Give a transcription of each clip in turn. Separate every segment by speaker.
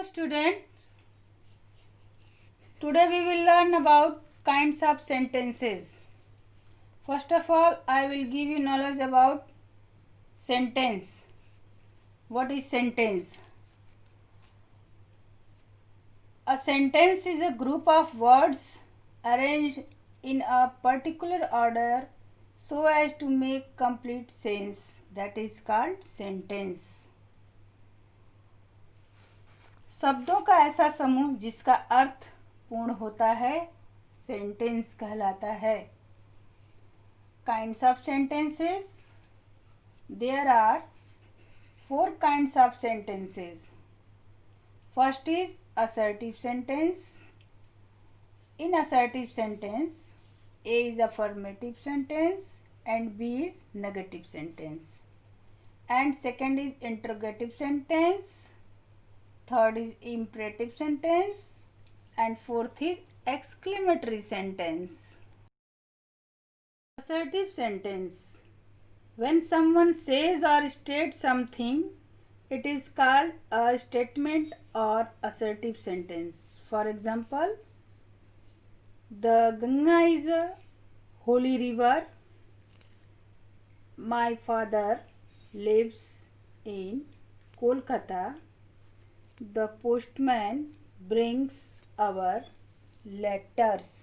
Speaker 1: students, today we will learn about kinds of sentences. First of all, I will give you knowledge about sentence. What is sentence? A sentence is a group of words arranged in a particular order so as to make complete sense. That is called sentence. शब्दों का ऐसा समूह जिसका अर्थ पूर्ण होता है sentence कहलाता है. Kinds of sentences. There are 4 kinds of sentences. First is assertive sentence. In assertive sentence, A is affirmative sentence and B is negative sentence. And second is interrogative sentence. Third is imperative sentence and fourth is exclamatory sentence. Assertive sentence. When someone says or states something, it is called a statement or assertive sentence. For example, the Ganga is a holy river. My father lives in Kolkata. The postman brings our letters.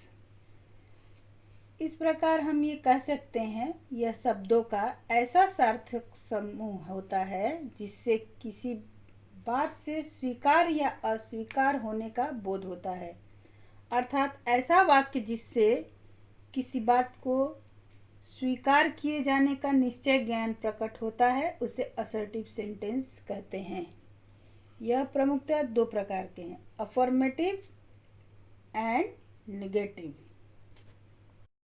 Speaker 1: इस प्रकार हम ये कह सकते हैं यह शब्दों का ऐसा सार्थक समूह होता है जिससे किसी बात से स्वीकार या अस्वीकार होने का बोध होता है. अर्थात ऐसा वाक्य जिससे किसी बात को स्वीकार किए जाने का निश्चय ज्ञान प्रकट होता है उसे असर्टिव सेंटेंस कहते हैं. यह प्रमुखतः 2 प्रकार के हैं, अफर्मेटिव एंड नेगेटिव,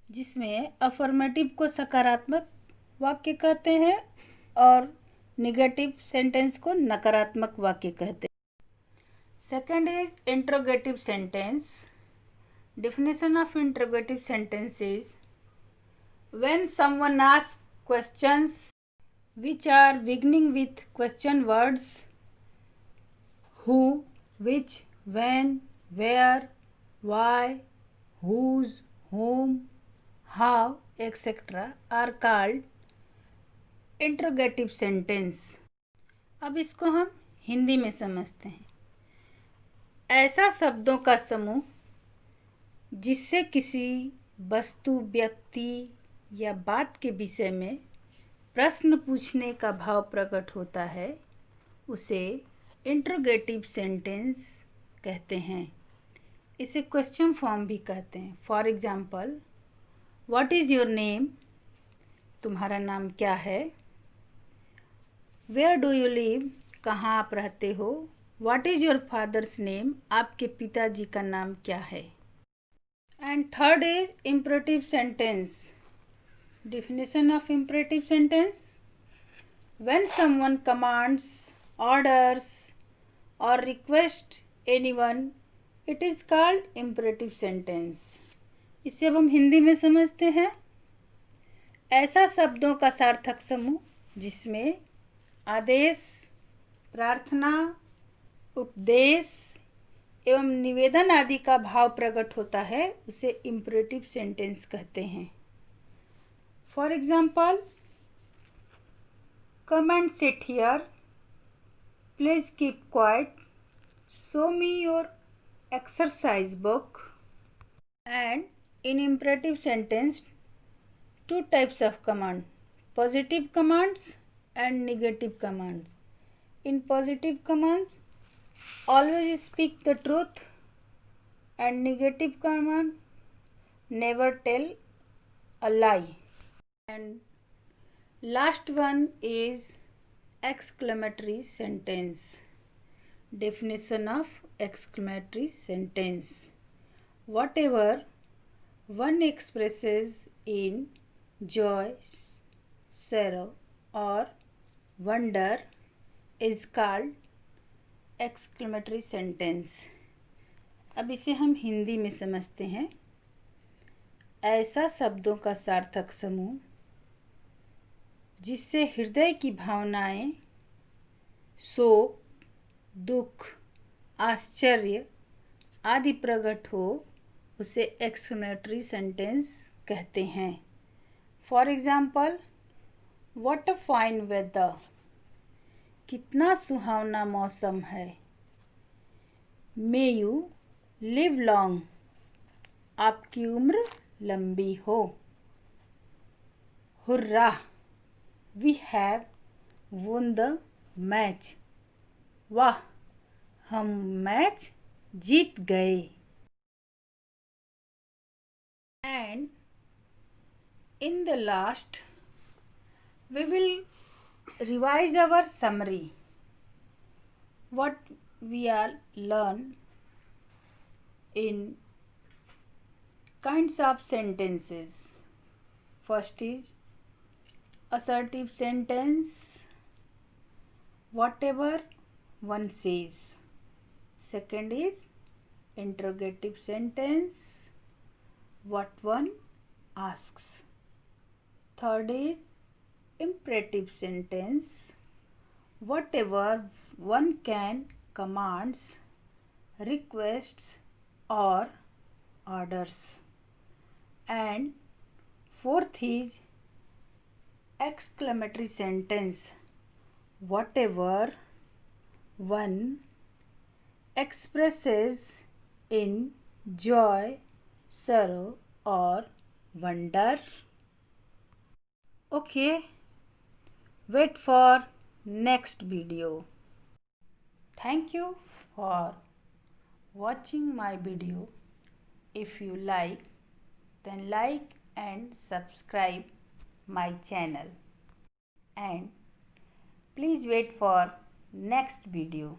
Speaker 1: जिसमें अफर्मेटिव को सकारात्मक वाक्य कहते हैं और नेगेटिव सेंटेंस को नकारात्मक वाक्य कहते हैं. Second is interrogative sentence. Definition of interrogative sentence is when someone asks questions which are beginning with question words who, which, when, where, why, whose, whom, how, etc. are called interrogative sentence. अब इसको हम हिंदी में समझते हैं. ऐसा शब्दों का समूह जिससे किसी वस्तु, व्यक्ति या बात के विषय में प्रश्न पूछने का भाव प्रकट होता है उसे इंटरोगेटिव सेंटेंस कहते हैं. इसे क्वेश्चन फॉर्म भी कहते हैं. For example, what is your name? तुम्हारा नाम क्या है? Where do you live? कहाँ आप रहते हो? What is your father's name? आपके पिताजी का नाम क्या है? And third is imperative sentence. Definition of imperative sentence. When someone commands, orders or requests anyone, it is called imperative sentence. इसे अब हम हिंदी में समझते हैं. ऐसा शब्दों का सार्थक समूह जिसमें आदेश, प्रार्थना, उपदेश एवं निवेदन आदि का भाव प्रकट होता है उसे इम्परेटिव सेंटेंस कहते हैं. For example, come and sit here, please keep quiet, show me your exercise book. And in imperative sentence 2 types of command, positive commands and negative commands. In positive commands always speak the truth and negative command never tell a lie. And last one is exclamatory sentence. Definition of exclamatory sentence. Whatever one expresses in joy, sorrow or wonder is called exclamatory sentence. अब इसे हम हिंदी में समझते हैं. ऐसा शब्दों का सार्थक समूह जिससे हृदय की भावनाएं, शोक, दुख आश्चर्य आदि प्रकट हो उसे एक्सक्लेमेटरी सेंटेंस कहते हैं। For example, what a fine weather, कितना सुहावना मौसम है। मे यू लिव लॉन्ग, आपकी उम्र लंबी हो। Hurrah, we have won the match, वाह हम मैच जीत गए। And in the last we will revise our summary, what we are learn in kinds of sentences. First is assertive sentence, whatever one says. Second is interrogative sentence, what one asks. Third is imperative sentence, whatever one can commands, requests or orders. And fourth is exclamatory sentence, whatever one expresses in joy, sorrow or wonder. Okay, wait for next video. Thank you for watching my video. If you like, then like and subscribe my channel. And please wait for next video.